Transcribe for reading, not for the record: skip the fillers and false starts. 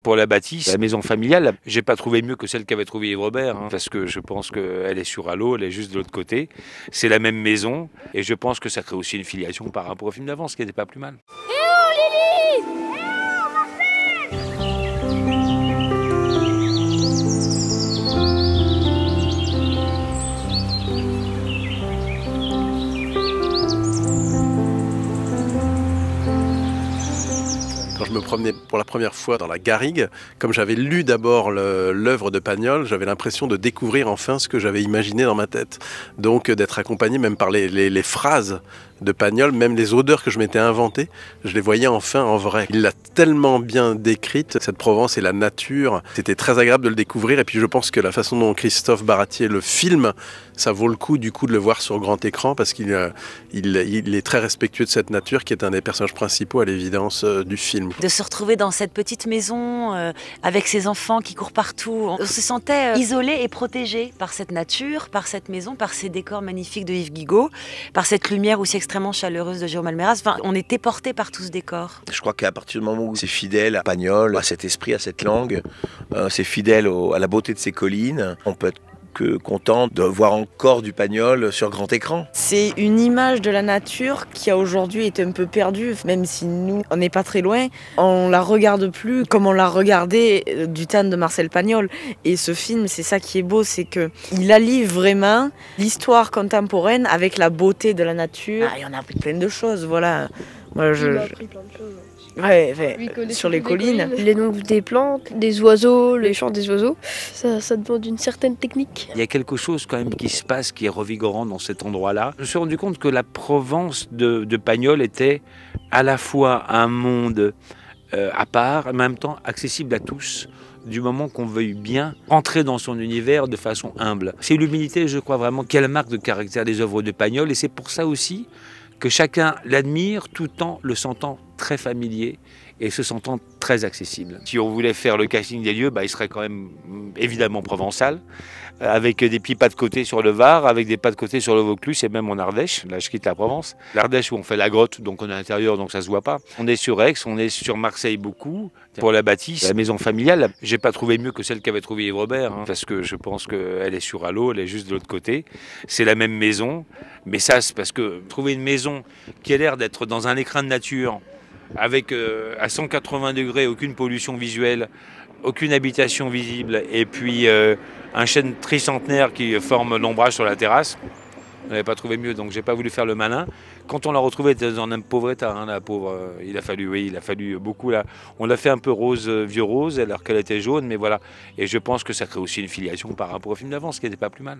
Pour la bâtisse, la maison familiale, j'ai pas trouvé mieux que celle qu'avait trouvée Yves Robert, parce que je pense qu'elle est sur Allo, elle est juste de l'autre côté. C'est la même maison, et je pense que ça crée aussi une filiation par rapport au film d'avant, ce qui n'était pas plus mal. Quand je me promenais pour la première fois dans la Garrigue, comme j'avais lu d'abord l'œuvre de Pagnol, j'avais l'impression de découvrir enfin ce que j'avais imaginé dans ma tête. Donc d'être accompagné même par les phrases de Pagnol, même les odeurs que je m'étais inventées, je les voyais enfin en vrai. Il l'a tellement bien décrite, cette Provence et la nature. C'était très agréable de le découvrir, et puis je pense que la façon dont Christophe Baratier le filme, ça vaut le coup du coup de le voir sur grand écran, parce qu'il est très respectueux de cette nature qui est un des personnages principaux à l'évidence du film. De se retrouver dans cette petite maison avec ses enfants qui courent partout, on se sentait isolé et protégé par cette nature, par cette maison, par ces décors magnifiques de Yves Guigaud, par cette lumière aussi extrêmement chaleureuse de Jérôme Almaraz. Enfin, on était porté par tout ce décor. Je crois qu'à partir du moment où c'est fidèle à Pagnol, à cet esprit, à cette langue, c'est fidèle à la beauté de ces collines, on peut être que content de voir encore du Pagnol sur grand écran. C'est une image de la nature qui a aujourd'hui été un peu perdue, même si nous, on n'est pas très loin, on la regarde plus comme on l'a regardé du temps de Marcel Pagnol. Et ce film, c'est ça qui est beau, c'est qu'il allie vraiment l'histoire contemporaine avec la beauté de la nature. Il y en a appris plein de choses, voilà. Moi, Il m'a appris plein de choses. Ouais, sur les collines. Les noms des plantes, des oiseaux, les chants des oiseaux, ça demande une certaine technique. Il y a quelque chose quand même qui se passe, qui est revigorant dans cet endroit-là. Je me suis rendu compte que la Provence de Pagnol était à la fois un monde à part, en même temps accessible à tous, du moment qu'on veuille bien entrer dans son univers de façon humble. C'est l'humilité, je crois vraiment, qui est la marque de caractère des œuvres de Pagnol, et c'est pour ça aussi que chacun l'admire tout en le sentant très familier et se sentant très accessible. Si on voulait faire le casting des lieux, il serait quand même évidemment provençal, avec des petits pas de côté sur le Var, avec des pas de côté sur le Vaucluse et même en Ardèche. Là, je quitte la Provence. L'Ardèche où on fait la grotte, donc on est à l'intérieur, donc ça se voit pas. On est sur Aix, on est sur Marseille beaucoup. Pour la bâtisse, la maison familiale, j'ai pas trouvé mieux que celle qu'avait trouvée Yves Robert, parce que je pense qu'elle est sur Allo, elle est juste de l'autre côté. C'est la même maison, mais ça, c'est parce que trouver une maison qui a l'air d'être dans un écrin de nature, avec à 180 degrés, aucune pollution visuelle, aucune habitation visible, et puis un chêne tricentenaire qui forme l'ombrage sur la terrasse. On n'avait pas trouvé mieux, donc j'ai pas voulu faire le malin. Quand on l'a retrouvé, elle était dans un pauvre état, la pauvre. Il a fallu beaucoup. Là. On l'a fait un peu rose, vieux rose, alors qu'elle était jaune, mais voilà. Et je pense que ça crée aussi une filiation par rapport au film d'avant, ce qui n'était pas plus mal.